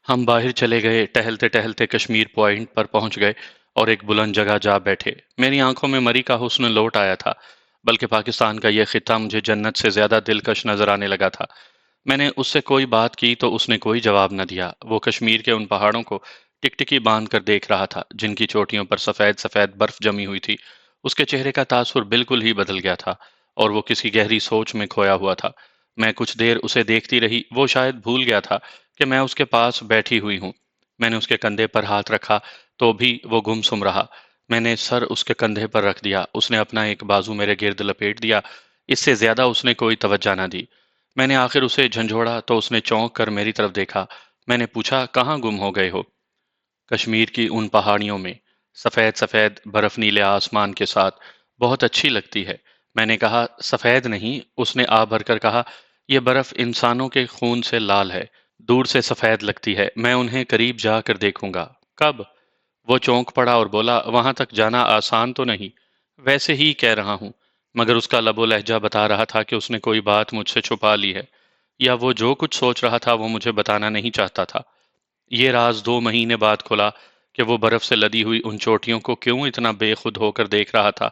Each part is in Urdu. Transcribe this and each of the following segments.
ہم باہر چلے گئے، ٹہلتے ٹہلتے کشمیر پوائنٹ پر پہنچ گئے اور ایک بلند جگہ جا بیٹھے۔ میری آنکھوں میں مری کا حسن لوٹ آیا تھا، بلکہ پاکستان کا یہ خطہ مجھے جنت سے زیادہ دلکش نظر آنے لگا تھا۔ میں نے اس سے کوئی بات کی تو اس نے کوئی جواب نہ دیا۔ وہ کشمیر کے ان پہاڑوں کو ٹکٹکی باندھ کر دیکھ رہا تھا جن کی چوٹیوں پر سفید سفید برف جمی ہوئی تھی۔ اس کے چہرے کا تاثر بالکل ہی بدل گیا تھا اور وہ کسی گہری سوچ میں کھویا ہوا تھا۔ میں کچھ دیر اسے دیکھتی رہی۔ وہ شاید بھول گیا تھا کہ میں اس کے پاس بیٹھی ہوئی ہوں۔ میں نے اس کے کندھے پر ہاتھ رکھا تو بھی وہ گمسم رہا۔ میں نے سر اس کے کندھے پر رکھ دیا۔ اس نے اپنا ایک بازو میرے گرد لپیٹ دیا۔ اس سے زیادہ اس نے کوئی توجہ نہ دی۔ میں نے آخر اسے جھنجھوڑا تو اس نے چونک کر میری طرف دیکھا۔ میں نے پوچھا، کہاں گم ہو گئے ہو؟ کشمیر کی ان پہاڑیوں میں، سفید سفید برف نیلے آسمان کے ساتھ، بہت اچھی لگتی ہے۔ میں نے کہا، سفید نہیں۔ اس نے آہ بھر کر کہا، یہ برف انسانوں کے خون سے لال ہے، دور سے سفید لگتی ہے، میں انہیں قریب جا کر دیکھوں گا۔ کب؟ وہ چونک پڑا اور بولا، وہاں تک جانا آسان تو نہیں۔ ویسے ہی کہہ رہا ہوں، مگر اس کا لب و لہجہ بتا رہا تھا کہ اس نے کوئی بات مجھ سے چھپا لی ہے، یا وہ جو کچھ سوچ رہا تھا وہ مجھے بتانا نہیں چاہتا تھا۔ یہ راز 2 مہینے بعد کھلا کہ وہ برف سے لدی ہوئی ان چوٹیوں کو کیوں اتنا بے خود ہو کر دیکھ رہا تھا۔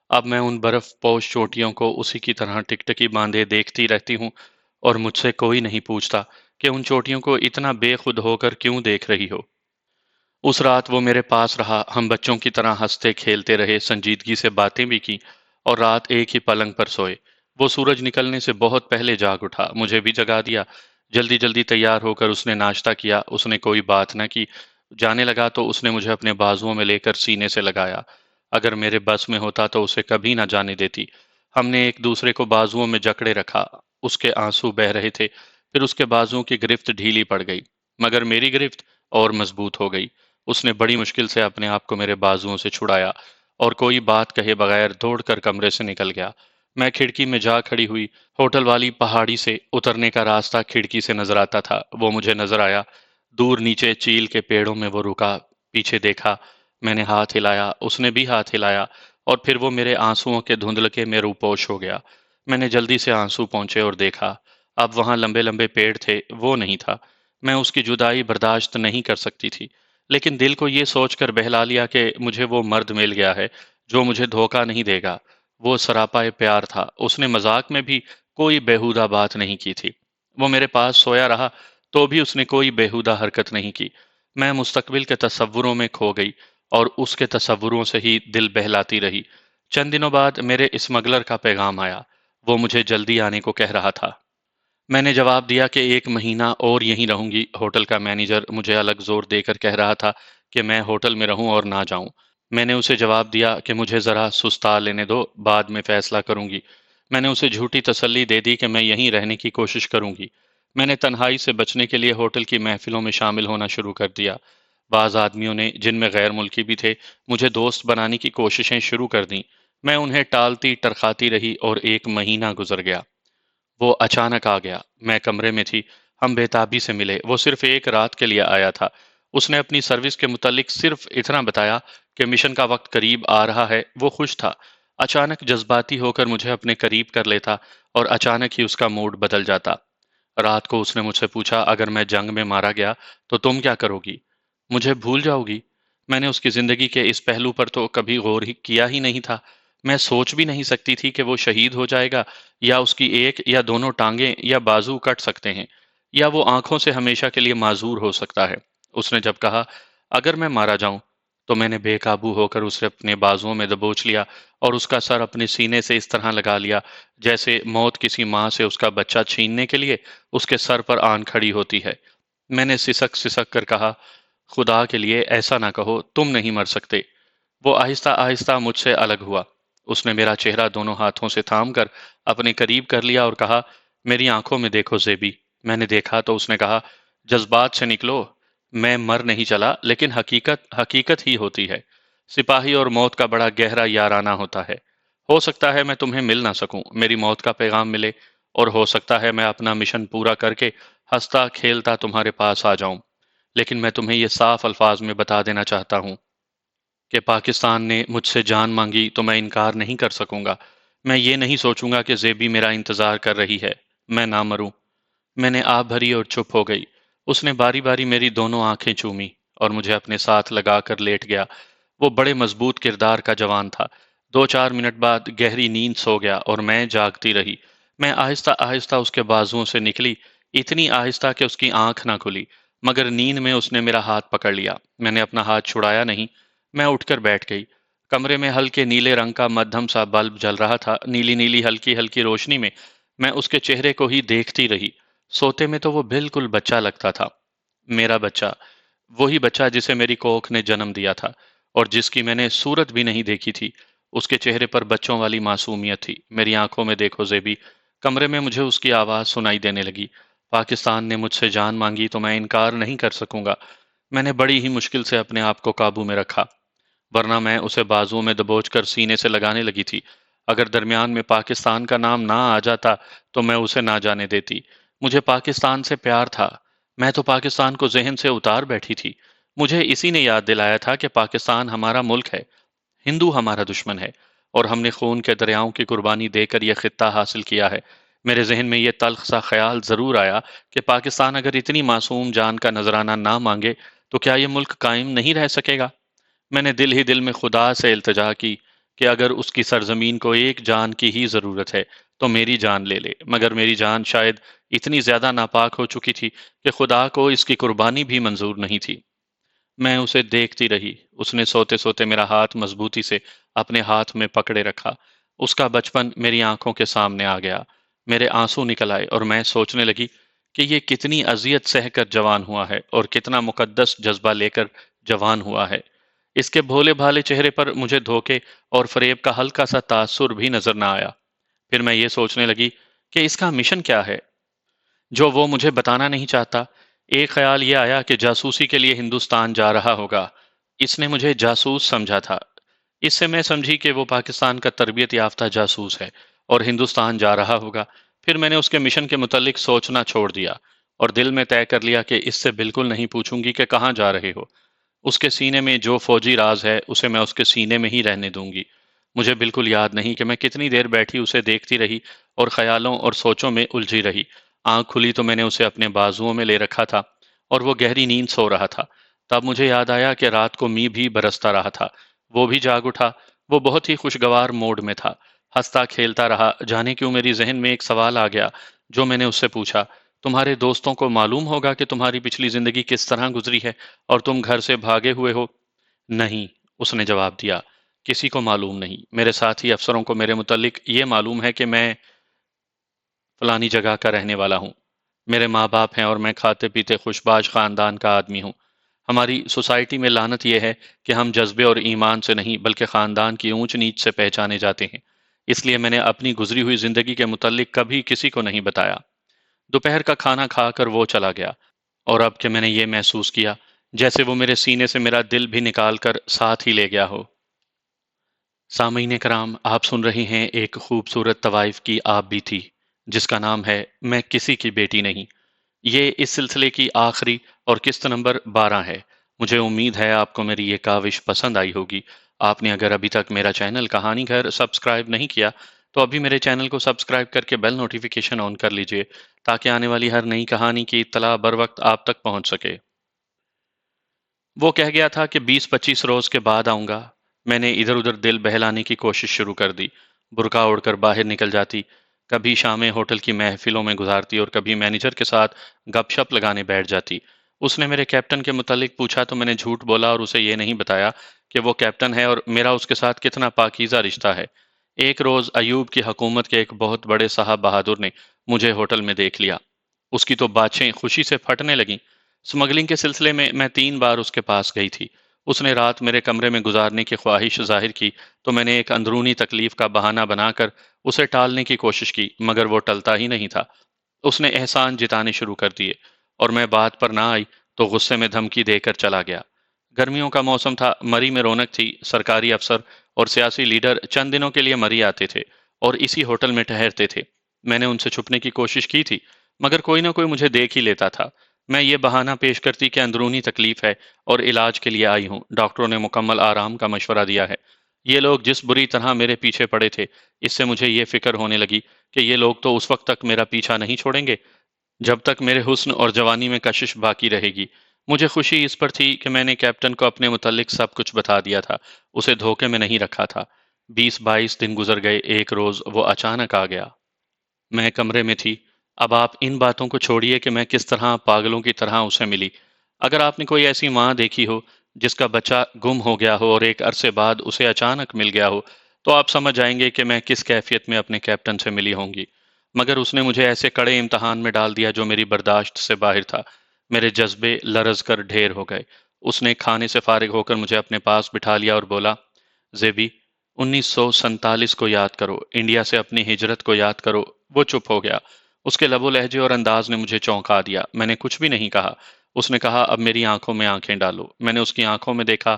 اب میں ان برف پوش چوٹیوں کو اسی کی طرح ٹکٹکی باندھے دیکھتی رہتی ہوں اور مجھ سے کوئی نہیں پوچھتا کہ ان چوٹیوں کو اتنا بے خود ہو کر کیوں دیکھ رہی ہو۔ اس رات وہ میرے پاس رہا، ہم بچوں کی طرح ہنستے کھیلتے رہے، سنجیدگی سے باتیں بھی کی اور رات ایک ہی پلنگ پر سوئے۔ وہ سورج نکلنے سے بہت پہلے جاگ اٹھا، مجھے بھی جگا دیا۔ جلدی جلدی تیار ہو کر اس نے ناشتہ کیا۔ اس نے کوئی بات نہ کی۔ جانے لگا تو اس نے مجھے اپنے بازوؤں میں لے کر سینے سے لگایا۔ اگر میرے بس میں ہوتا تو اسے کبھی نہ جانے دیتی۔ ہم نے ایک دوسرے کو بازوؤں میں جکڑے رکھا۔ اس کے آنسو بہہ رہے تھے، پھر اس کے بازوؤں کی گرفت ڈھیلی پڑ گئی، مگر میری گرفت اور مضبوط ہو گئی۔ اس نے بڑی مشکل سے اپنے آپ کو میرے بازوؤں سے چھڑایا اور کوئی بات کہے بغیر دوڑ کر کمرے سے نکل گیا۔ میں کھڑکی میں جا کھڑی ہوئی۔ ہوٹل والی پہاڑی سے اترنے کا راستہ کھڑکی سے نظر آتا تھا۔ وہ مجھے نظر آیا۔ دور نیچے چیل کے پیڑوں میں وہ رکا، پیچھے دیکھا۔ میں نے ہاتھ ہلایا، اس نے بھی ہاتھ ہلایا، اور پھر وہ میرے آنسوؤں کے دھندلکے میں روپوش ہو گیا۔ میں نے جلدی سے آنسو پہنچے اور دیکھا۔ اب وہاں لمبے لمبے پیڑ تھے، وہ نہیں تھا۔ میں اس کی جدائی برداشت نہیں کر سکتی تھی، لیکن دل کو یہ سوچ کر بہلا لیا کہ مجھے وہ مرد مل گیا ہے جو مجھے دھوکہ نہیں دے گا۔ وہ سراپا پیار تھا۔ اس نے مذاق میں بھی کوئی بیہودہ بات نہیں کی تھی۔ وہ میرے پاس سویا رہا تو بھی اس نے کوئی بیہودہ حرکت نہیں کی۔ میں مستقبل کے تصوروں میں کھو گئی اور اس کے تصوروں سے ہی دل بہلاتی رہی۔ چند دنوں بعد میرے اسمگلر کا پیغام آیا۔ وہ مجھے جلدی آنے کو کہہ رہا تھا۔ میں نے جواب دیا کہ 1 مہینہ اور یہیں رہوں گی۔ ہوٹل کا مینیجر مجھے الگ زور دے کر کہہ رہا تھا کہ میں ہوٹل میں رہوں اور نہ جاؤں۔ میں نے اسے جواب دیا کہ مجھے ذرا سستا لینے دو، بعد میں فیصلہ کروں گی۔ میں نے اسے جھوٹی تسلی دے دی کہ میں یہیں رہنے کی کوشش کروں گی۔ میں نے تنہائی سے بچنے کے لیے ہوٹل کی محفلوں میں شامل ہونا شروع کر دیا۔ بعض آدمیوں نے، جن میں غیر ملکی بھی تھے، مجھے دوست بنانے کی کوششیں شروع کر دیں۔ میں انہیں ٹالتی ٹرخاتی رہی اور 1 مہینہ گزر گیا۔ وہ اچانک آ گیا۔ میں کمرے میں تھی۔ ہم بےتابی سے ملے۔ وہ صرف ایک رات کے لیے آیا تھا۔ اس نے اپنی سروس کے متعلق صرف اتنا بتایا کہ مشن کا وقت قریب آ رہا ہے۔ وہ خوش تھا۔ اچانک جذباتی ہو کر مجھے اپنے قریب کر لیتا اور اچانک ہی اس کا موڈ بدل جاتا۔ رات کو اس نے مجھ سے پوچھا، اگر میں جنگ میں مارا گیا تو تم کیا کرو گی؟ مجھے بھول جاؤ گی؟ میں نے اس کی زندگی کے اس پہلو پر تو کبھی غور ہی کیا ہی نہیں تھا۔ میں سوچ بھی نہیں سکتی تھی کہ وہ شہید ہو جائے گا، یا اس کی ایک یا دونوں ٹانگیں یا بازو کٹ سکتے ہیں، یا وہ آنکھوں سے ہمیشہ کے لیے معذور ہو سکتا ہے۔ اس نے جب کہا، اگر میں مارا جاؤں، تو میں نے بے قابو ہو کر اسے اپنے بازوؤں میں دبوچ لیا اور اس کا سر اپنے سینے سے اس طرح لگا لیا جیسے موت کسی ماں سے اس کا بچہ چھیننے کے لیے اس کے سر پر آن کھڑی ہوتی ہے۔ میں نے سسک سسک کر کہا، خدا کے لیے ایسا نہ کہو، تم نہیں مر سکتے۔ وہ آہستہ آہستہ مجھ سے الگ ہوا۔ اس نے میرا چہرہ دونوں ہاتھوں سے تھام کر اپنے قریب کر لیا اور کہا، میری آنکھوں میں دیکھو زیبی۔ میں نے دیکھا تو اس نے کہا، جذبات سے نکلو، میں مر نہیں چلا، لیکن حقیقت حقیقت ہی ہوتی ہے۔ سپاہی اور موت کا بڑا گہرا یارانہ ہوتا ہے۔ ہو سکتا ہے میں تمہیں مل نہ سکوں، میری موت کا پیغام ملے، اور ہو سکتا ہے میں اپنا مشن پورا کر کے ہنستا کھیلتا تمہارے پاس آ جاؤں، لیکن میں تمہیں یہ صاف الفاظ میں بتا دینا چاہتا ہوں کہ پاکستان نے مجھ سے جان مانگی تو میں انکار نہیں کر سکوں گا۔ میں یہ نہیں سوچوں گا کہ زیبی میرا انتظار کر رہی ہے۔ میں نہ مروں۔ میں نے آہ بھری اور چپ ہو گئی۔ اس نے باری باری میری دونوں آنکھیں چومی اور مجھے اپنے ساتھ لگا کر لیٹ گیا۔ وہ بڑے مضبوط کردار کا جوان تھا۔ 2-4 منٹ بعد گہری نیند سو گیا اور میں جاگتی رہی۔ میں آہستہ آہستہ اس کے بازوؤں سے نکلی، اتنی آہستہ کہ اس کی آنکھ نہ کھلی، مگر نیند میں اس نے میرا ہاتھ پکڑ لیا۔ میں نے اپنا ہاتھ چھڑایا نہیں۔ میں اٹھ کر بیٹھ گئی۔ کمرے میں ہلکے نیلے رنگ کا مدھم سا بلب جل رہا تھا۔ نیلی نیلی ہلکی ہلکی روشنی میں میں اس کے چہرے کو ہی دیکھتی رہی۔ سوتے میں تو وہ بالکل بچہ لگتا تھا، میرا بچہ، وہی بچہ جسے میری کوکھ نے جنم دیا تھا اور جس کی میں نے صورت بھی نہیں دیکھی تھی۔ اس کے چہرے پر بچوں والی معصومیت تھی۔ میری آنکھوں میں دیکھو زیبی۔ کمرے میں مجھے اس کی آواز سنائی دینے لگی۔ پاکستان نے مجھ سے جان مانگی تو میں انکار نہیں کر سکوں گا۔ میں نے بڑی ہی مشکل سے اپنے آپ کو قابو میں رکھا، ورنہ میں اسے بازوؤں میں دبوچ کر سینے سے لگانے لگی تھی۔ اگر درمیان میں پاکستان کا نام نہ آ جاتا تو میں اسے نہ جانے دیتی۔ مجھے پاکستان سے پیار تھا۔ میں تو پاکستان کو ذہن سے اتار بیٹھی تھی۔ مجھے اسی نے یاد دلایا تھا کہ پاکستان ہمارا ملک ہے، ہندو ہمارا دشمن ہے، اور ہم نے خون کے دریاؤں کی قربانی دے کر یہ خطہ حاصل کیا ہے۔ میرے ذہن میں یہ تلخ سا خیال ضرور آیا کہ پاکستان اگر اتنی معصوم جان کا نذرانہ نہ مانگے تو کیا یہ ملک قائم نہیں رہ سکے گا؟ میں نے دل ہی دل میں خدا سے التجا کی کہ اگر اس کی سرزمین کو ایک جان کی ہی ضرورت ہے تو میری جان لے لے، مگر میری جان شاید اتنی زیادہ ناپاک ہو چکی تھی کہ خدا کو اس کی قربانی بھی منظور نہیں تھی۔ میں اسے دیکھتی رہی۔ اس نے سوتے سوتے میرا ہاتھ مضبوطی سے اپنے ہاتھ میں پکڑے رکھا۔ اس کا بچپن میری آنکھوں کے سامنے آ گیا۔ میرے آنسو نکل آئے اور میں سوچنے لگی کہ یہ کتنی اذیت سہ کر جوان ہوا ہے اور کتنا مقدس جذبہ لے کر جوان ہوا ہے۔ اس کے بھولے بھالے چہرے پر مجھے دھوکے اور فریب کا ہلکا سا تاثر بھی نظر نہ آیا۔ پھر میں یہ سوچنے لگی کہ اس کا مشن کیا ہے جو وہ مجھے بتانا نہیں چاہتا۔ ایک خیال یہ آیا کہ جاسوسی کے لیے ہندوستان جا رہا ہوگا۔ اس نے مجھے جاسوس سمجھا تھا۔ اس سے میں سمجھی کہ وہ پاکستان کا تربیت یافتہ جاسوس ہے اور ہندوستان جا رہا ہوگا۔ پھر میں نے اس کے مشن کے متعلق سوچنا چھوڑ دیا اور دل میں طے کر لیا کہ اس سے بالکل نہیں پوچھوں گی کہ کہاں جا رہے ہو۔ اس کے سینے میں جو فوجی راز ہے اسے میں اس کے سینے میں ہی رہنے دوں گی۔ مجھے بالکل یاد نہیں کہ میں کتنی دیر بیٹھی اسے دیکھتی رہی اور خیالوں اور سوچوں میں الجھی رہی۔ آنکھ کھلی تو میں نے اسے اپنے بازوؤں میں لے رکھا تھا اور وہ گہری نیند سو رہا تھا۔ تب مجھے یاد آیا کہ رات کو می بھی برستا رہا تھا۔ وہ بھی جاگ اٹھا۔ وہ بہت ہی خوشگوار موڈ میں تھا، ہنستا کھیلتا رہا۔ جانے کیوں میری ذہن میں ایک سوال آ گیا جو میں نے اس سے پوچھا، تمہارے دوستوں کو معلوم ہوگا کہ تمہاری پچھلی زندگی کس طرح گزری ہے اور تم گھر سے بھاگے ہوئے ہو؟ نہیں، اس نے جواب دیا، کسی کو معلوم نہیں۔ میرے ساتھی افسروں کو میرے متعلق یہ معلوم ہے کہ میں فلانی جگہ کا رہنے والا ہوں۔ میرے ماں باپ ہیں اور میں کھاتے پیتے خوشباش خاندان کا آدمی ہوں۔ ہماری سوسائٹی میں لعنت یہ ہے کہ ہم جذبے اور ایمان سے نہیں بلکہ خاندان کی اونچ نیچ سے پہچانے جاتے ہیں۔ اس لیے میں نے اپنی گزری ہوئی زندگی کے متعلق کبھی کسی کو نہیں بتایا۔ دوپہر کا کھانا کھا کر وہ چلا گیا اور اب کہ میں نے یہ محسوس کیا جیسے وہ میرے سینے سے میرا دل بھی نکال کر ساتھ ہی لے گیا ہو۔ سامعین کرام، آپ سن رہی ہیں ایک خوبصورت طوائف کی آپ بھی تھی جس کا نام ہے میں کسی کی بیٹی نہیں۔ یہ اس سلسلے کی آخری اور قسط نمبر 12 ہے۔ مجھے امید ہے آپ کو میری یہ کاوش پسند آئی ہوگی۔ آپ نے اگر ابھی تک میرا چینل کہانی گھر سبسکرائب نہیں کیا تو ابھی میرے چینل کو سبسکرائب کر کے بیل نوٹیفیکیشن آن کر لیجئے تاکہ آنے والی ہر نئی کہانی کی اطلاع بر وقت آپ تک پہنچ سکے۔ وہ کہہ گیا تھا کہ 20-25 روز کے بعد آؤں گا۔ میں نے ادھر ادھر دل بہلانے کی کوشش شروع کر دی۔ برقع اوڑھ کر باہر نکل جاتی، کبھی شامیں ہوٹل کی محفلوں میں گزارتی اور کبھی مینیجر کے ساتھ گپ شپ لگانے بیٹھ جاتی۔ اس نے میرے کیپٹن کے متعلق پوچھا تو میں نے جھوٹ بولا اور اسے یہ نہیں بتایا کہ وہ کیپٹن ہے اور میرا اس کے ساتھ کتنا پاکیزہ رشتہ ہے۔ ایک روز ایوب کی حکومت کے ایک بہت بڑے صاحب بہادر نے مجھے ہوٹل میں دیکھ لیا۔ اس کی تو باتیں خوشی سے پھٹنے لگیں۔ سمگلنگ کے سلسلے میں 3 بار اس کے پاس گئی تھی۔ اس نے رات میرے کمرے میں گزارنے کی خواہش ظاہر کی تو میں نے ایک اندرونی تکلیف کا بہانہ بنا کر اسے ٹالنے کی کوشش کی، مگر وہ ٹلتا ہی نہیں تھا۔ اس نے احسان جتانے شروع کر دیے اور میں بات پر نہ آئی تو غصے میں دھمکی دے کر چلا گیا۔ گرمیوں کا موسم تھا، مری میں رونق تھی۔ سرکاری افسر اور سیاسی لیڈر چند دنوں کے لیے مری آتے تھے اور اسی ہوٹل میں ٹھہرتے تھے۔ میں نے ان سے چھپنے کی کوشش کی تھی مگر کوئی نہ کوئی مجھے دیکھ ہی لیتا تھا۔ میں یہ بہانہ پیش کرتی کہ اندرونی تکلیف ہے اور علاج کے لیے آئی ہوں۔ ڈاکٹروں نے مکمل آرام کا مشورہ دیا ہے۔ یہ لوگ جس بری طرح میرے پیچھے پڑے تھے، اس سے مجھے یہ فکر ہونے لگی کہ یہ لوگ تو اس وقت تک میرا پیچھا نہیں چھوڑیں گے جب تک میرے حسن اور جوانی میں کشش باقی رہے گی۔ مجھے خوشی اس پر تھی کہ میں نے کیپٹن کو اپنے متعلق سب کچھ بتا دیا تھا، اسے دھوکے میں نہیں رکھا تھا۔ 20-22 دن گزر گئے، ایک روز وہ اچانک آ گیا۔ میں کمرے میں تھی۔ اب آپ ان باتوں کو چھوڑیے کہ میں کس طرح پاگلوں کی طرح اسے ملی۔ اگر آپ نے کوئی ایسی ماں دیکھی ہو جس کا بچہ گم ہو گیا ہو اور ایک عرصے بعد اسے اچانک مل گیا ہو، تو آپ سمجھ جائیں گے کہ میں کس کیفیت میں اپنے کیپٹن سے ملی ہوں گی۔ مگر اس نے مجھے ایسے کڑے امتحان میں ڈال دیا جو میری برداشت سے باہر تھا۔ میرے جذبے لرز کر ڈھیر ہو گئے۔ اس نے کھانے سے فارغ ہو کر مجھے اپنے پاس بٹھا لیا اور بولا، زیبی، 1947 کو یاد کرو، انڈیا سے اپنی ہجرت کو یاد کرو۔ وہ چپ ہو گیا۔ اس کے لب و لہجے اور انداز نے مجھے چونکا دیا۔ میں نے کچھ بھی نہیں کہا۔ اس نے کہا، اب میری آنکھوں میں آنکھیں ڈالو۔ میں نے اس کی آنکھوں میں دیکھا۔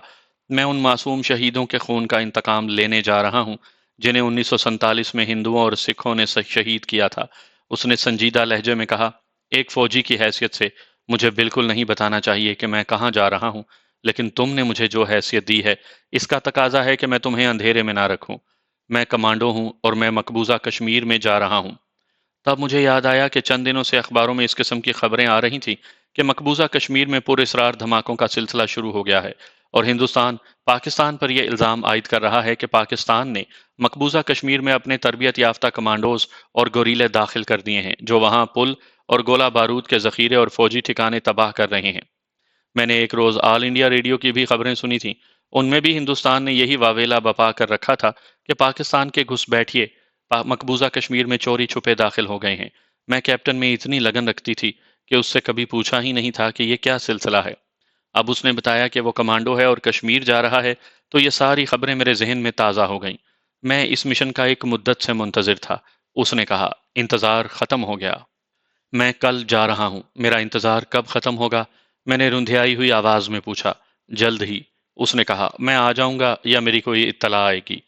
میں ان معصوم شہیدوں کے خون کا انتقام لینے جا رہا ہوں جنہیں 1947 میں ہندوؤں اور سکھوں نے شہید کیا تھا۔ اس نے سنجیدہ لہجے میں کہا، ایک فوجی کی حیثیت سے مجھے بالکل نہیں بتانا چاہیے کہ میں کہاں جا رہا ہوں، لیکن تم نے مجھے جو حیثیت دی ہے اس کا تقاضا ہے کہ میں تمہیں اندھیرے میں نہ رکھوں۔ میں کمانڈو ہوں اور میں مقبوضہ کشمیر میں جا رہا ہوں۔ تب مجھے یاد آیا کہ چند دنوں سے اخباروں میں اس قسم کی خبریں آ رہی تھیں کہ مقبوضہ کشمیر میں پر اسرار دھماکوں کا سلسلہ شروع ہو گیا ہے، اور ہندوستان پاکستان پر یہ الزام عائد کر رہا ہے کہ پاکستان نے مقبوضہ کشمیر میں اپنے تربیت یافتہ کمانڈوز اور گوریلے داخل کر دیے ہیں جو وہاں پل اور گولہ بارود کے ذخیرے اور فوجی ٹھکانے تباہ کر رہے ہیں۔ میں نے ایک روز آل انڈیا ریڈیو کی بھی خبریں سنی تھیں۔ ان میں بھی ہندوستان نے یہی واویلا بپا کر رکھا تھا کہ پاکستان کے گھس بیٹھیے مقبوضہ کشمیر میں چوری چھپے داخل ہو گئے ہیں۔ میں کیپٹن میں اتنی لگن رکھتی تھی کہ اس سے کبھی پوچھا ہی نہیں تھا کہ یہ کیا سلسلہ ہے۔ اب اس نے بتایا کہ وہ کمانڈو ہے اور کشمیر جا رہا ہے تو یہ ساری خبریں میرے ذہن میں تازہ ہو گئیں۔ میں اس مشن کا ایک مدت سے منتظر تھا۔ اس نے کہا، انتظار ختم ہو گیا۔ میں کل جا رہا ہوں۔ میرا انتظار کب ختم ہوگا؟ میں نے رندھیائی ہوئی آواز میں پوچھا۔ جلد ہی، اس نے کہا۔ میں آ جاؤں گا یا میری کوئی اطلاع آئے گی؟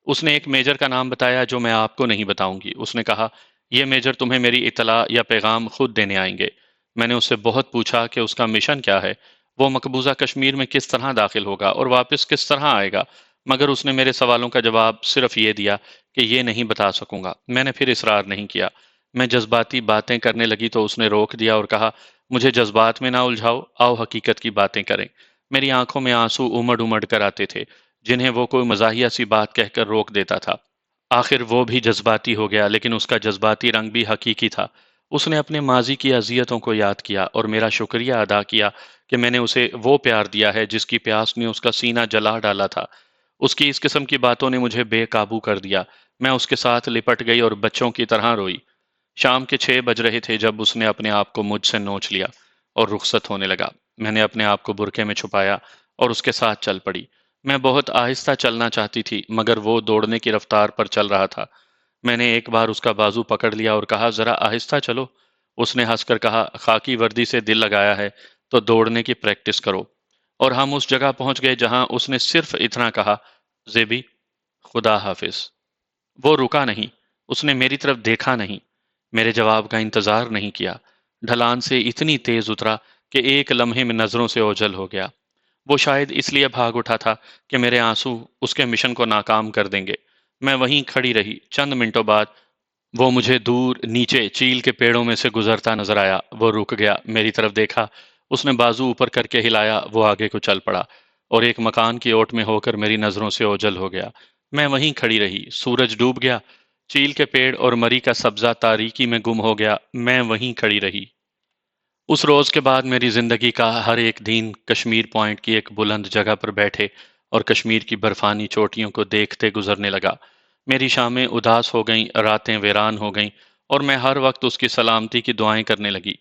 اس نے ایک میجر کا نام بتایا جو میں آپ کو نہیں بتاؤں گی۔ اس نے کہا، یہ میجر تمہیں میری اطلاع یا پیغام خود دینے آئیں گے۔ میں نے اس سے بہت پوچھا کہ اس کا مشن کیا ہے، وہ مقبوضہ کشمیر میں کس طرح داخل ہوگا اور واپس کس طرح آئے گا، مگر اس نے میرے سوالوں کا جواب صرف یہ دیا کہ یہ نہیں بتا سکوں گا۔ میں نے پھر اصرار نہیں کیا۔ میں جذباتی باتیں کرنے لگی تو اس نے روک دیا اور کہا، مجھے جذبات میں نہ الجھاؤ، آؤ حقیقت کی باتیں کریں۔ میری آنکھوں میں آنسو امڑ امڑ کر آتے تھے جنہیں وہ کوئی مزاحیہ سی بات کہہ کر روک دیتا تھا۔ آخر وہ بھی جذباتی ہو گیا، لیکن اس کا جذباتی رنگ بھی حقیقی تھا۔ اس نے اپنے ماضی کی اذیتوں کو یاد کیا اور میرا شکریہ ادا کیا کہ میں نے اسے وہ پیار دیا ہے جس کی پیاس نے اس کا سینہ جلا ڈالا تھا۔ اس کی اس قسم کی باتوں نے مجھے بے قابو کر دیا۔ میں اس کے ساتھ لپٹ گئی اور بچوں کی طرح روئی۔ شام کے 6 بج رہے تھے جب اس نے اپنے آپ کو مجھ سے نوچ لیا اور رخصت ہونے لگا۔ میں نے اپنے آپ کو برقعے میں چھپایا اور اس کے ساتھ چل پڑی۔ میں بہت آہستہ چلنا چاہتی تھی مگر وہ دوڑنے کی رفتار پر چل رہا تھا۔ میں نے ایک بار اس کا بازو پکڑ لیا اور کہا، ذرا آہستہ چلو۔ اس نے ہنس کر کہا، خاکی وردی سے دل لگایا ہے تو دوڑنے کی پریکٹس کرو۔ اور ہم اس جگہ پہنچ گئے جہاں اس نے صرف اتنا کہا، زیبی، خدا حافظ۔ وہ رکا نہیں۔ اس نے میری طرف دیکھا نہیں، میرے جواب کا انتظار نہیں کیا۔ ڈھلان سے اتنی تیز اترا کہ ایک لمحے میں نظروں سے اوجھل ہو گیا۔ وہ شاید اس لیے بھاگ اٹھا تھا کہ میرے آنسو اس کے مشن کو ناکام کر دیں گے۔ میں وہیں کھڑی رہی۔ چند منٹوں بعد وہ مجھے دور نیچے چیل کے پیڑوں میں سے گزرتا نظر آیا۔ وہ رک گیا، میری طرف دیکھا، اس نے بازو اوپر کر کے ہلایا، وہ آگے کو چل پڑا اور ایک مکان کی اوٹ میں ہو کر میری نظروں سے اوجھل ہو گیا۔ میں وہیں کھڑی رہی۔ سورج ڈوب گیا، چیل کے پیڑ اور مری کا سبزہ تاریکی میں گم ہو گیا۔ میں وہیں کھڑی رہی۔ اس روز کے بعد میری زندگی کا ہر ایک دن کشمیر پوائنٹ کی ایک بلند جگہ پر بیٹھے اور کشمیر کی برفانی چوٹیوں کو دیکھتے گزرنے لگا۔ میری شامیں اداس ہو گئیں، راتیں ویران ہو گئیں اور میں ہر وقت اس کی سلامتی کی دعائیں کرنے لگی۔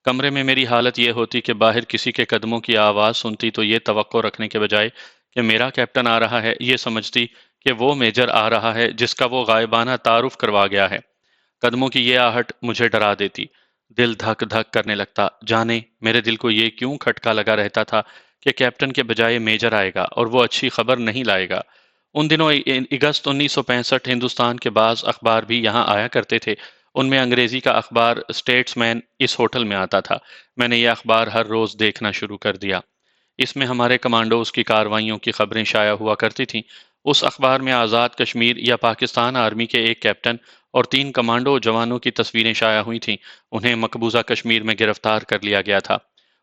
کمرے میں میری حالت یہ ہوتی کہ باہر کسی کے قدموں کی آواز سنتی تو یہ توقع رکھنے کے بجائے کہ میرا کیپٹن آ رہا ہے، یہ سمجھتی کہ وہ میجر آ رہا ہے جس کا وہ غائبانہ تعارف کروا گیا ہے۔ قدموں کی یہ آہٹ مجھے ڈرا دیتی۔ دل دھک دھک کرنے لگتا۔ جانے میرے دل کو یہ کیوں کھٹکا لگا رہتا تھا کہ کیپٹن کے بجائے میجر آئے گا اور وہ اچھی خبر نہیں لائے گا۔ ان دنوں اگست 1965 ہندوستان کے بعض اخبار بھی یہاں آیا کرتے تھے۔ ان میں انگریزی کا اخبار اسٹیٹس مین اس ہوٹل میں آتا تھا۔ میں نے یہ اخبار ہر روز دیکھنا شروع کر دیا۔ اس میں ہمارے کمانڈوز کی کارروائیوں کی خبریں شائع ہوا کرتی تھیں۔ اس اخبار میں آزاد کشمیر یا پاکستان آرمی کے ایک کیپٹن اور 3 کمانڈو جوانوں کی تصویریں شائع ہوئی تھیں۔ انہیں مقبوضہ کشمیر میں گرفتار کر لیا گیا تھا۔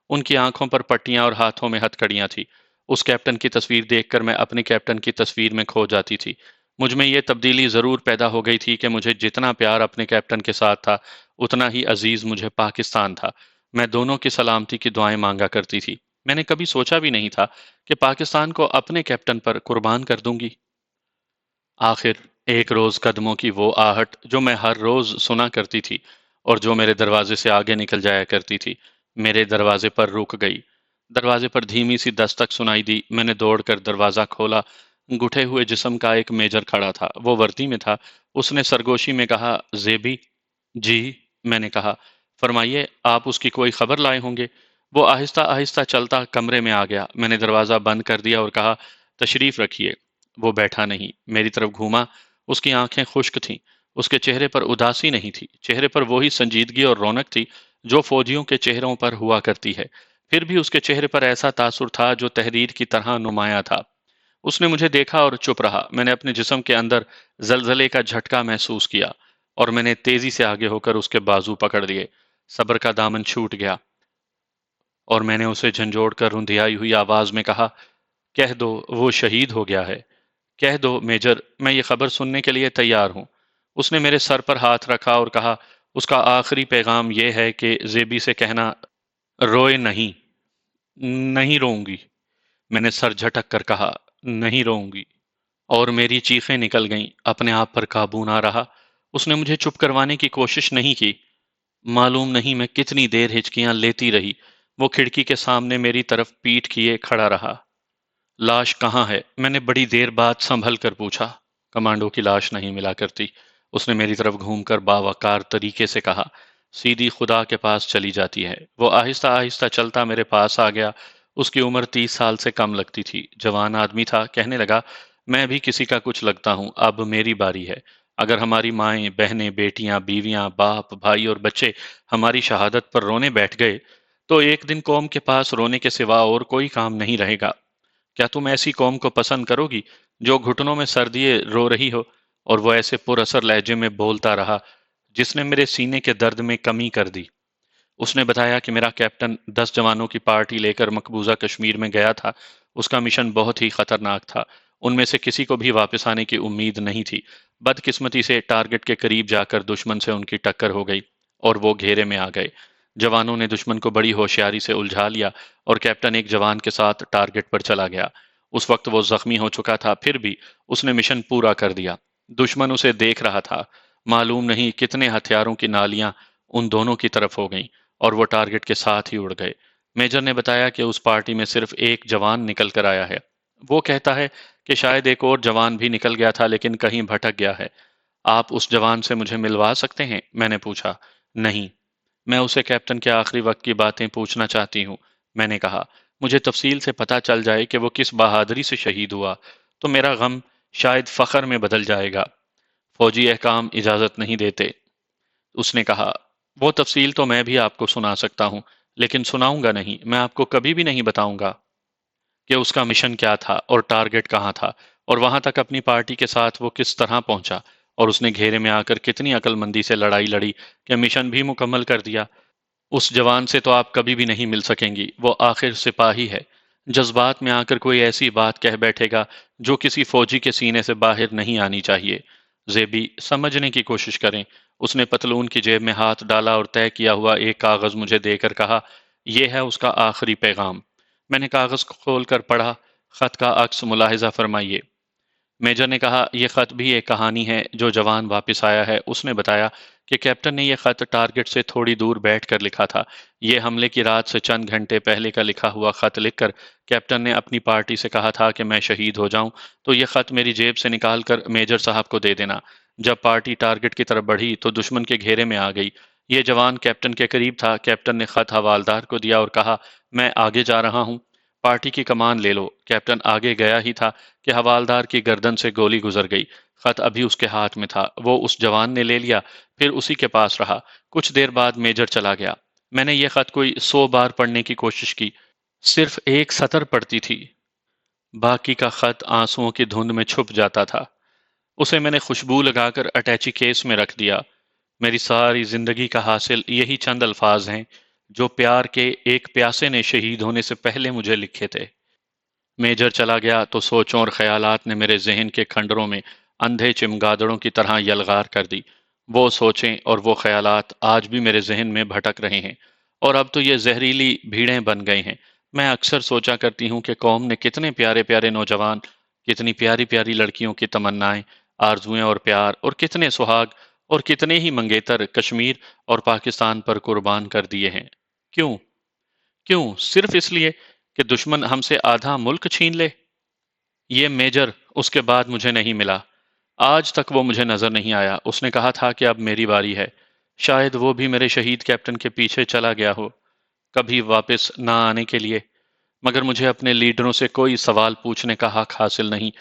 ان کی آنکھوں پر پٹیاں اور ہاتھوں میں ہتھکڑیاں تھیں۔ اس کیپٹن کی تصویر دیکھ کر میں اپنے کیپٹن کی تصویر میں کھو جاتی تھی۔ مجھ میں یہ تبدیلی ضرور پیدا ہو گئی تھی کہ مجھے جتنا پیار اپنے کیپٹن کے ساتھ تھا، اتنا ہی عزیز مجھے پاکستان تھا۔ میں دونوں کی سلامتی کی دعائیں مانگا کرتی تھی۔ میں نے کبھی سوچا بھی نہیں تھا کہ پاکستان کو اپنے کیپٹن پر قربان کر دوں گی۔ آخر ایک روز قدموں کی وہ آہٹ جو میں ہر روز سنا کرتی تھی اور جو میرے دروازے سے آگے نکل جایا کرتی تھی، میرے دروازے پر رک گئی۔ دروازے پر دھیمی سی دستک سنائی دی۔ میں نے دوڑ کر دروازہ کھولا۔ گٹھے ہوئے جسم کا ایک میجر کھڑا تھا۔ وہ وردی میں تھا۔ اس نے سرگوشی میں کہا، زیبی؟ جی، میں نے کہا۔ فرمائیے، آپ اس کی کوئی خبر لائے ہوں گے۔ وہ آہستہ آہستہ چلتا کمرے میں آ گیا۔ میں نے دروازہ بند کر دیا اور کہا، تشریف رکھیے۔ وہ بیٹھا نہیں، میری طرف گھوما۔ اس کی آنکھیں خشک تھیں۔ اس کے چہرے پر اداسی نہیں تھی۔ چہرے پر وہی سنجیدگی اور رونق تھی جو فوجیوں کے چہروں پر ہوا کرتی ہے۔ پھر بھی اس کے چہرے پر ایسا تاثر تھا جو تحریر کی طرح نمایاں تھا۔ اس نے مجھے دیکھا اور چپ رہا۔ میں نے اپنے جسم کے اندر زلزلے کا جھٹکا محسوس کیا اور میں نے تیزی سے آگے ہو کر اس کے بازو پکڑ لیے۔ صبر کا دامن چھوٹ گیا اور میں نے اسے جھنجھوڑ کر رندھیائی ہوئی آواز میں کہا، کہہ دو وہ شہید ہو گیا ہے۔ کہہ دو میجر، میں یہ خبر سننے کے لیے تیار ہوں۔ اس نے میرے سر پر ہاتھ رکھا اور کہا، اس کا آخری پیغام یہ ہے کہ زیبی سے کہنا، روئے نہیں۔ نہیں روؤں گی، میں نے سر جھٹک کر کہا، نہیں روؤں گی۔ اور میری چیخیں نکل گئیں۔ اپنے آپ پر قابو نہ رہا۔ اس نے مجھے چپ کروانے کی کوشش نہیں کی۔ معلوم نہیں میں کتنی دیر ہچکیاں لیتی رہی۔ وہ کھڑکی کے سامنے میری طرف پیٹھ کیے کھڑا رہا۔ لاش کہاں ہے؟ میں نے بڑی دیر بعد سنبھل کر پوچھا۔ کمانڈو کی لاش نہیں ملا کرتی، اس نے میری طرف گھوم کر باوقار طریقے سے کہا۔ سیدھی خدا کے پاس چلی جاتی ہے۔ وہ آہستہ آہستہ چلتا میرے پاس آ گیا۔ اس کی عمر 30 سال سے کم لگتی تھی۔ جوان آدمی تھا۔ کہنے لگا، میں بھی کسی کا کچھ لگتا ہوں، اب میری باری ہے۔ اگر ہماری مائیں، بہنیں، بیٹیاں، بیویاں، باپ، بھائی اور بچے ہماری شہادت پر رونے بیٹھ گئے تو ایک دن قوم کے پاس رونے کے سوا اور کوئی کام نہیں رہے گا۔ کیا تم ایسی قوم کو پسند کرو گی جو گھٹنوں میں سر دیے رو رہی ہو؟ اور وہ ایسے پر اثر لہجے میں بولتا رہا جس نے میرے سینے کے درد میں کمی کر دی۔ اس نے بتایا کہ میرا کیپٹن 10 جوانوں کی پارٹی لے کر مقبوضہ کشمیر میں گیا تھا۔ اس کا مشن بہت ہی خطرناک تھا۔ ان میں سے کسی کو بھی واپس آنے کی امید نہیں تھی۔ بدقسمتی سے ٹارگٹ کے قریب جا کر دشمن سے ان کی ٹکر ہو گئی اور وہ گھیرے میں آ گئے۔ جوانوں نے دشمن کو بڑی ہوشیاری سے الجھا لیا اور کیپٹن ایک جوان کے ساتھ ٹارگٹ پر چلا گیا۔ اس وقت وہ زخمی ہو چکا تھا، پھر بھی اس نے مشن پورا کر دیا۔ دشمن اسے دیکھ رہا تھا۔ معلوم نہیں کتنے ہتھیاروں کی نالیاں ان دونوں کی طرف ہو گئیں اور وہ ٹارگٹ کے ساتھ ہی اڑ گئے۔ میجر نے بتایا کہ اس پارٹی میں صرف ایک جوان نکل کر آیا ہے۔ وہ کہتا ہے کہ شاید ایک اور جوان بھی نکل گیا تھا لیکن کہیں بھٹک گیا ہے۔ آپ اس جوان سے مجھے ملوا سکتے ہیں؟ میں نے پوچھا۔ نہیں، میں اسے کیپٹن کے آخری وقت کی باتیں پوچھنا چاہتی ہوں، میں نے کہا۔ مجھے تفصیل سے پتہ چل جائے کہ وہ کس بہادری سے شہید ہوا تو میرا غم شاید فخر میں بدل جائے گا۔ فوجی احکام اجازت نہیں دیتے، اس نے کہا۔ وہ تفصیل تو میں بھی آپ کو سنا سکتا ہوں، لیکن سناؤں گا نہیں۔ میں آپ کو کبھی بھی نہیں بتاؤں گا کہ اس کا مشن کیا تھا اور ٹارگٹ کہاں تھا اور وہاں تک اپنی پارٹی کے ساتھ وہ کس طرح پہنچا اور اس نے گھیرے میں آ کر کتنی عقل مندی سے لڑائی لڑی کہ مشن بھی مکمل کر دیا۔ اس جوان سے تو آپ کبھی بھی نہیں مل سکیں گی۔ وہ آخر سپاہی ہے۔ جذبات میں آ کر کوئی ایسی بات کہہ بیٹھے گا جو کسی فوجی کے سینے سے باہر نہیں آنی چاہیے۔ زیبی، سمجھنے کی کوشش کریں۔ اس نے پتلون کی جیب میں ہاتھ ڈالا اور طے کیا ہوا ایک کاغذ مجھے دے کر کہا، یہ ہے اس کا آخری پیغام۔ میں نے کاغذ کھول کر پڑھا۔ خط کا عکس ملاحظہ فرمائیے۔ میجر نے کہا، یہ خط بھی ایک کہانی ہے جو جوان واپس آیا ہے۔ اس نے بتایا کہ کیپٹن نے یہ خط ٹارگٹ سے تھوڑی دور بیٹھ کر لکھا تھا۔ یہ حملے کی رات سے چند گھنٹے پہلے کا لکھا ہوا خط لکھ کر کیپٹن نے اپنی پارٹی سے کہا تھا کہ میں شہید ہو جاؤں تو یہ خط میری جیب سے نکال کر میجر صاحب کو دے دینا۔ جب پارٹی ٹارگٹ کی طرف بڑھی تو دشمن کے گھیرے میں آ گئی۔ یہ جوان کیپٹن کے قریب تھا۔ کیپٹن نے خط حوالدار کو دیا اور کہا، میں آگے جا رہا ہوں، پارٹی کی کمان لے لو۔ کیپٹن آگے گیا ہی تھا کہ حوالدار کی گردن سے گولی گزر گئی۔ خط ابھی اس کے ہاتھ میں تھا۔ وہ اس جوان نے لے لیا، پھر اسی کے پاس رہا۔ کچھ دیر بعد میجر چلا گیا۔ میں نے یہ خط کوئی 100 بار پڑھنے کی کوشش کی، صرف ایک سطر پڑھتی تھی۔ باقی کا خط آنسوؤں کی دھند میں چھپ جاتا تھا۔ اسے میں نے خوشبو لگا کر اٹیچی کیس میں رکھ دیا۔ میری ساری زندگی کا حاصل یہی چند الفاظ ہیں جو پیار کے ایک پیاسے نے شہید ہونے سے پہلے مجھے لکھے تھے۔ میجر چلا گیا تو سوچوں اور خیالات نے میرے ذہن کے کھنڈروں میں اندھے چمگادڑوں کی طرح یلغار کر دی۔ وہ سوچیں اور وہ خیالات آج بھی میرے ذہن میں بھٹک رہے ہیں، اور اب تو یہ زہریلی بھیڑیں بن گئے ہیں۔ میں اکثر سوچا کرتی ہوں کہ قوم نے کتنے پیارے پیارے نوجوان، کتنی پیاری پیاری لڑکیوں کی تمنائیں، آرزوئیں اور پیار، اور کتنے سہاگ اور کتنے ہی منگیتر کشمیر اور پاکستان پر قربان کر دیے ہیں۔ کیوں؟ کیوں؟ صرف اس لیے کہ دشمن ہم سے آدھا ملک چھین لے؟ یہ میجر اس کے بعد مجھے نہیں ملا۔ آج تک وہ مجھے نظر نہیں آیا۔ اس نے کہا تھا کہ اب میری باری ہے۔ شاید وہ بھی میرے شہید کیپٹن کے پیچھے چلا گیا ہو، کبھی واپس نہ آنے کے لیے۔ مگر مجھے اپنے لیڈروں سے کوئی سوال پوچھنے کا حق حاصل نہیں،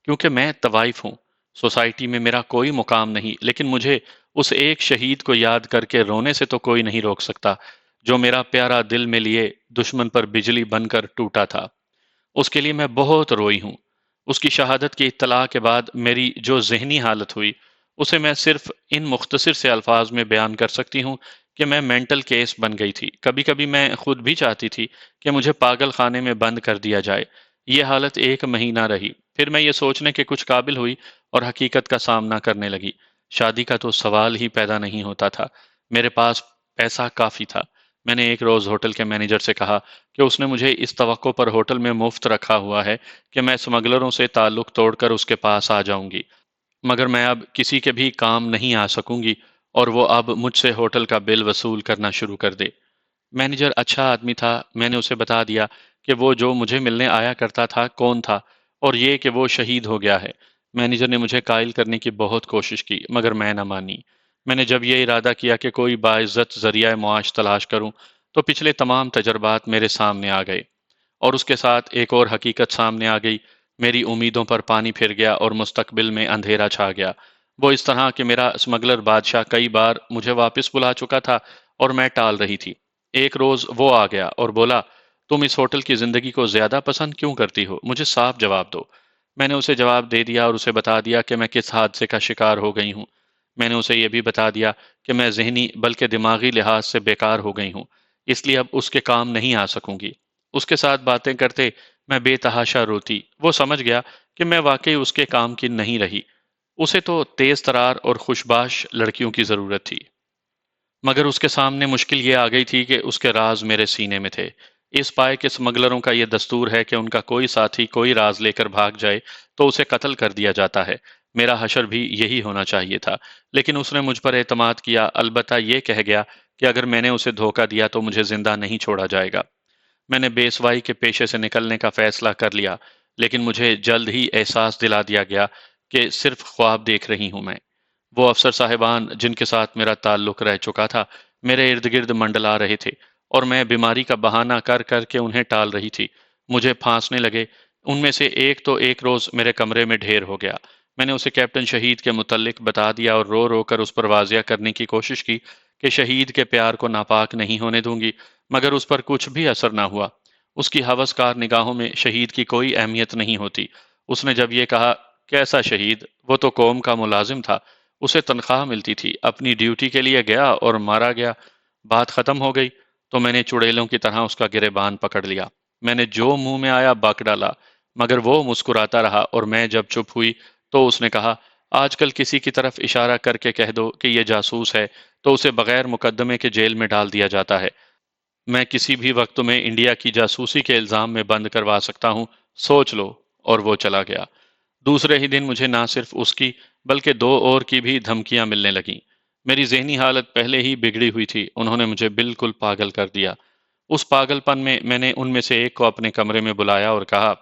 کیونکہ میں طوائف ہوں۔ سوسائٹی میں میرا کوئی مقام نہیں، لیکن مجھے اس ایک شہید کو یاد کر کے رونے سے تو کوئی نہیں روک سکتا، جو میرا پیارا دل میں لیے دشمن پر بجلی بن کر ٹوٹا تھا۔ اس کے لیے میں بہت روئی ہوں۔ اس کی شہادت کی اطلاع کے بعد میری جو ذہنی حالت ہوئی، اسے میں صرف ان مختصر سے الفاظ میں بیان کر سکتی ہوں کہ میں مینٹل کیس بن گئی تھی۔ کبھی کبھی میں خود بھی چاہتی تھی کہ مجھے پاگل خانے میں بند کر دیا جائے۔ یہ حالت 1 مہینہ رہی، پھر میں یہ سوچنے کے کچھ قابل ہوئی اور حقیقت کا سامنا کرنے لگی۔ شادی کا تو سوال ہی پیدا نہیں ہوتا تھا۔ میرے پاس پیسہ کافی تھا۔ میں نے ایک روز ہوٹل کے مینیجر سے کہا کہ اس نے مجھے اس توقع پر ہوٹل میں مفت رکھا ہوا ہے کہ میں اسمگلروں سے تعلق توڑ کر اس کے پاس آ جاؤں گی، مگر میں اب کسی کے بھی کام نہیں آ سکوں گی، اور وہ اب مجھ سے ہوٹل کا بل وصول کرنا شروع کر دے۔ مینیجر اچھا آدمی تھا۔ میں نے اسے بتا دیا کہ وہ جو مجھے ملنے آیا کرتا تھا کون تھا، اور یہ کہ وہ شہید ہو گیا ہے۔ مینیجر نے مجھے قائل کرنے کی بہت کوشش کی، مگر میں نہ مانی۔ میں نے جب یہ ارادہ کیا کہ کوئی باعزت ذریعہ معاش تلاش کروں، تو پچھلے تمام تجربات میرے سامنے آ گئے، اور اس کے ساتھ ایک اور حقیقت سامنے آ گئی۔ میری امیدوں پر پانی پھر گیا اور مستقبل میں اندھیرا چھا گیا۔ وہ اس طرح کہ میرا اسمگلر بادشاہ کئی بار مجھے واپس بلا چکا تھا اور میں ٹال رہی تھی۔ ایک روز وہ آ گیا اور بولا، تم اس ہوٹل کی زندگی کو زیادہ پسند کیوں کرتی ہو؟ مجھے صاف جواب دو۔ میں نے اسے جواب دے دیا اور اسے بتا دیا کہ میں کس حادثے کا شکار ہو گئی ہوں۔ میں نے اسے یہ بھی بتا دیا کہ میں ذہنی بلکہ دماغی لحاظ سے بیکار ہو گئی ہوں، اس لیے اب اس کے کام نہیں آ سکوں گی۔ اس کے ساتھ باتیں کرتے میں بے تحاشا روتی۔ وہ سمجھ گیا کہ میں واقعی اس کے کام کی نہیں رہی۔ اسے تو تیز ترار اور خوشباش لڑکیوں کی ضرورت تھی، مگر اس کے سامنے مشکل یہ آ گئی تھی کہ اس کے راز میرے سینے میں تھے۔ اس پائے کے اسمگلروں کا یہ دستور ہے کہ ان کا کوئی ساتھی کوئی راز لے کر بھاگ جائے تو اسے قتل کر دیا جاتا ہے۔ میرا حشر بھی یہی ہونا چاہیے تھا، لیکن اس نے مجھ پر اعتماد کیا، البتہ یہ کہہ گیا کہ اگر میں نے اسے دھوکہ دیا تو مجھے زندہ نہیں چھوڑا جائے گا۔ میں نے بیسوائی کے پیشے سے نکلنے کا فیصلہ کر لیا، لیکن مجھے جلد ہی احساس دلا دیا گیا کہ صرف خواب دیکھ رہی ہوں میں۔ وہ افسر صاحبان جن کے ساتھ میرا تعلق رہ چکا تھا میرے ارد گرد منڈلا رہے تھے، اور میں بیماری کا بہانہ کر کر کے انہیں ٹال رہی تھی۔ مجھے پھانسنے لگے۔ ان میں سے ایک تو ایک روز میرے کمرے میں ڈھیر ہو گیا۔ میں نے اسے کیپٹن شہید کے متعلق بتا دیا اور رو رو کر اس پر واضح کرنے کی کوشش کی کہ شہید کے پیار کو ناپاک نہیں ہونے دوں گی، مگر اس پر کچھ بھی اثر نہ ہوا۔ اس کی ہوسکار نگاہوں میں شہید کی کوئی اہمیت نہیں ہوتی۔ اس نے جب یہ کہا، کیسا شہید؟ وہ تو قوم کا ملازم تھا، اسے تنخواہ ملتی تھی، اپنی ڈیوٹی کے لیے گیا اور مارا گیا، بات ختم ہو گئی۔ تو میں نے چڑیلوں کی طرح اس کا گریبان پکڑ لیا۔ میں نے جو منہ میں آیا بک ڈالا، مگر وہ مسکراتا رہا، اور میں جب چپ ہوئی تو اس نے کہا، آج کل کسی کی طرف اشارہ کر کے کہہ دو کہ یہ جاسوس ہے تو اسے بغیر مقدمے کے جیل میں ڈال دیا جاتا ہے۔ میں کسی بھی وقت تمہیں انڈیا کی جاسوسی کے الزام میں بند کروا سکتا ہوں، سوچ لو۔ اور وہ چلا گیا۔ دوسرے ہی دن مجھے نہ صرف اس کی بلکہ دو اور کی بھی دھمکیاں ملنے لگیں۔ میری ذہنی حالت پہلے ہی بگڑی ہوئی تھی، انہوں نے مجھے بالکل پاگل کر دیا۔ اس پاگل پن میں نے ان میں سے ایک کو اپنے کمرے میں بلایا اور کہا،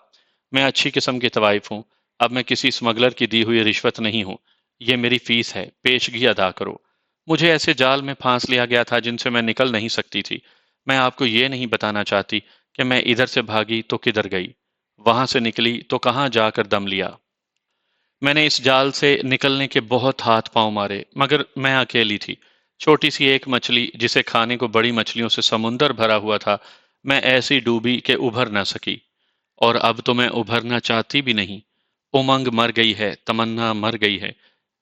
میں اچھی قسم کی طوائف ہوں، اب میں کسی اسمگلر کی دی ہوئی رشوت نہیں ہوں، یہ میری فیس ہے، پیشگی ادا کرو۔ مجھے ایسے جال میں پھانس لیا گیا تھا جن سے میں نکل نہیں سکتی تھی۔ میں آپ کو یہ نہیں بتانا چاہتی کہ میں ادھر سے بھاگی تو کدھر گئی، وہاں سے نکلی تو کہاں جا کر دم لیا۔ میں نے اس جال سے نکلنے کے بہت ہاتھ پاؤں مارے، مگر میں اکیلی تھی۔ چھوٹی سی ایک مچھلی جسے کھانے کو بڑی مچھلیوں سے سمندر بھرا ہوا تھا، میں ایسی ڈوبی کہ ابھر نہ سکی۔ اور اب تو میں ابھرنا چاہتی بھی نہیں۔ امنگ مر گئی ہے، تمنا مر گئی ہے،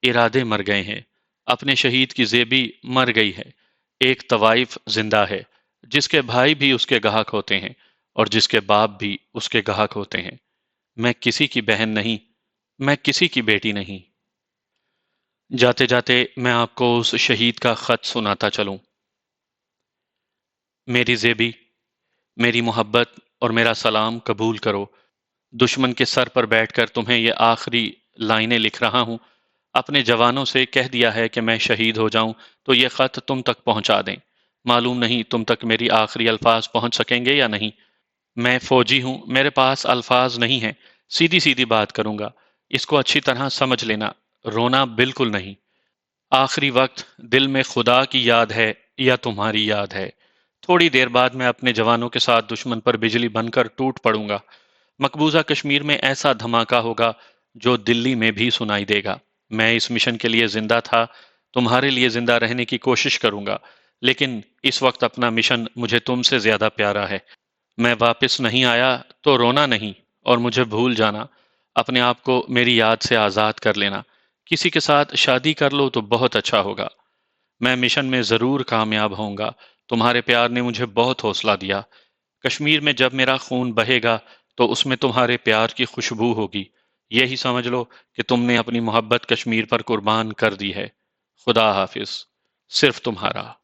ارادے مر گئے ہیں، اپنے شہید کی زیبی مر گئی ہے۔ ایک طوائف زندہ ہے، جس کے بھائی بھی اس کے گاہک ہوتے ہیں اور جس کے باپ بھی اس کے گاہک ہوتے ہیں۔ میں کسی کی بہن نہیں، میں کسی کی بیٹی نہیں۔ جاتے جاتے میں آپ کو اس شہید کا خط سناتا چلوں۔ میری زیبی، میری محبت اور میرا سلام قبول کرو۔ دشمن کے سر پر بیٹھ کر تمہیں یہ آخری لائنیں لکھ رہا ہوں۔ اپنے جوانوں سے کہہ دیا ہے کہ میں شہید ہو جاؤں تو یہ خط تم تک پہنچا دیں۔ معلوم نہیں تم تک میری آخری الفاظ پہنچ سکیں گے یا نہیں۔ میں فوجی ہوں، میرے پاس الفاظ نہیں ہیں، سیدھی سیدھی بات کروں گا۔ اس کو اچھی طرح سمجھ لینا، رونا بالکل نہیں۔ آخری وقت دل میں خدا کی یاد ہے یا تمہاری یاد ہے۔ تھوڑی دیر بعد میں اپنے جوانوں کے ساتھ دشمن پر بجلی بن کر ٹوٹ پڑوں گا۔ مقبوضہ کشمیر میں ایسا دھماکہ ہوگا جو دلی میں بھی سنائی دے گا۔ میں اس مشن کے لیے زندہ تھا، تمہارے لیے زندہ رہنے کی کوشش کروں گا، لیکن اس وقت اپنا مشن مجھے تم سے زیادہ پیارا ہے۔ میں واپس نہیں آیا تو رونا نہیں اور مجھے بھول جانا۔ اپنے آپ کو میری یاد سے آزاد کر لینا۔ کسی کے ساتھ شادی کر لو تو بہت اچھا ہوگا۔ میں مشن میں ضرور کامیاب ہوں گا۔ تمہارے پیار نے مجھے بہت حوصلہ دیا۔ کشمیر میں جب میرا خون بہے گا تو اس میں تمہارے پیار کی خوشبو ہوگی۔ یہی سمجھ لو کہ تم نے اپنی محبت کشمیر پر قربان کر دی ہے۔ خدا حافظ۔ صرف تمہارا۔